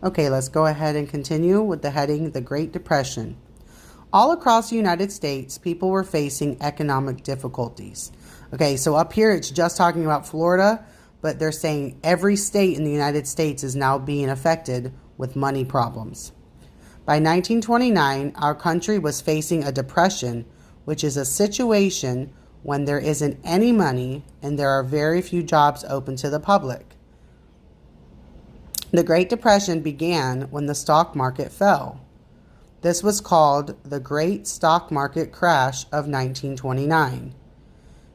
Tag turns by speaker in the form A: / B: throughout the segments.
A: Okay, let's go ahead and continue with the heading, The Great Depression. All across the United States, people were facing economic difficulties. Okay, so up here it's just talking about Florida, but they're saying every state in the United States is now being affected with money problems. By 1929, our country was facing a depression, which is a situation when there isn't any money and there are very few jobs open to the public. The Great Depression began when the stock market fell. This was called the Great Stock Market Crash of 1929.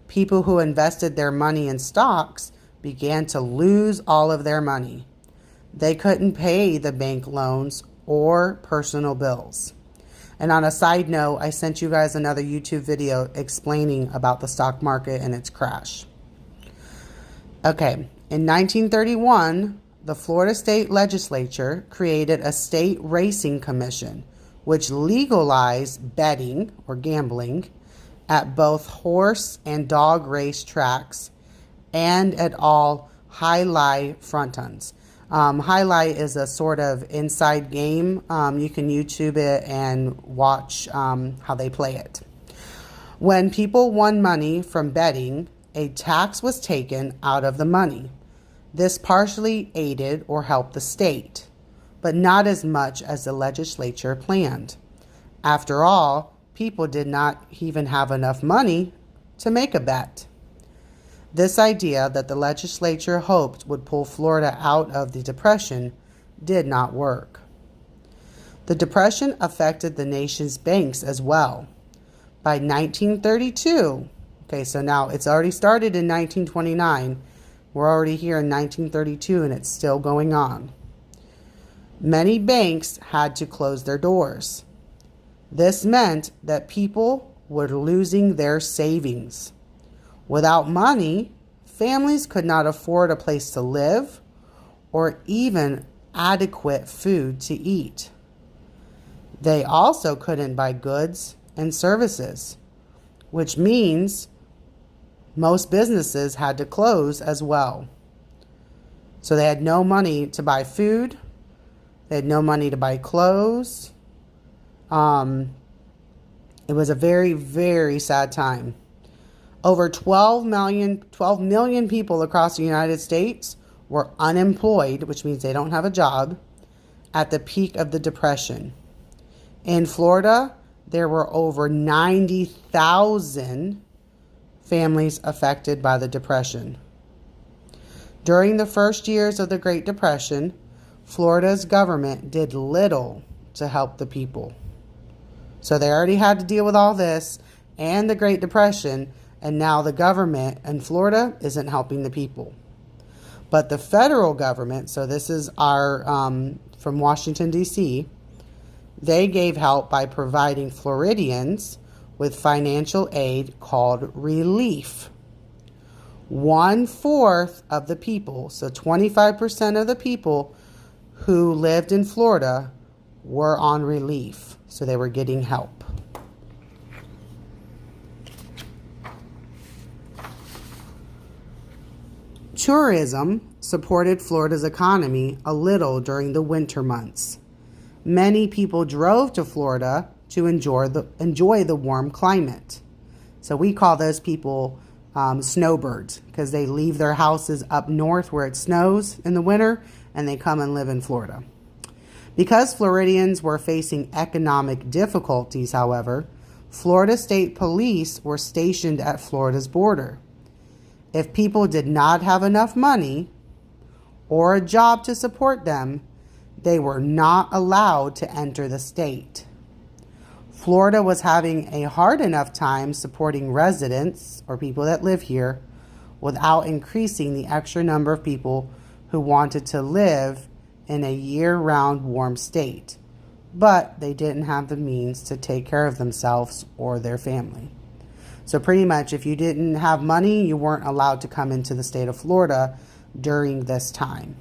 A: People who invested their money in stocks began to lose all of their money. They couldn't pay the bank loans or personal bills. And on a side note, I sent you guys another YouTube video explaining about the stock market and its crash. Okay, in 1931, the Florida State Legislature created a state racing commission, which legalized betting or gambling at both horse and dog race tracks and at all jai-alai frontons. Jai-alai is a sort of inside game. You can YouTube it and watch how they play it. When people won money from betting, a tax was taken out of the money. This partially aided or helped the state, but not as much as the legislature planned. After all, people did not even have enough money to make a bet. This idea that the legislature hoped would pull Florida out of the Depression did not work. The Depression affected the nation's banks as well. By 1932, okay, so now it's already started in 1929. We're already here in 1932 and it's still going on. Many banks had to close their doors. This meant that people were losing their savings. Without money, families could not afford a place to live or even adequate food to eat. They also couldn't buy goods and services, which means most businesses had to close as well. So they had no money to buy food. They had no money to buy clothes. It was a very, very sad time. Over 12 million people across the United States were unemployed, which means they don't have a job, at the peak of the Depression. In Florida, there were over 90,000 families affected by the Depression. During the first years of the Great Depression, Florida's government did little to help the people. So they already had to deal with all this and the Great Depression, and now the government in Florida isn't helping the people. But the federal government, so this is our from Washington, D.C., they gave help by providing Floridians with financial aid called relief. 1/4 of the people, so 25% of the people who lived in Florida were on relief, so they were getting help. Tourism supported Florida's economy a little during the winter months. Many people drove to Florida to enjoy the warm climate. So we call those people snowbirds because they leave their houses up north where it snows in the winter and they come and live in Florida. Because Floridians were facing economic difficulties, however, Florida State Police were stationed at Florida's border. If people did not have enough money or a job to support them, they were not allowed to enter the state. Florida was having a hard enough time supporting residents or people that live here without increasing the extra number of people who wanted to live in a year-round warm state, but they didn't have the means to take care of themselves or their family. So pretty much if you didn't have money, you weren't allowed to come into the state of Florida during this time.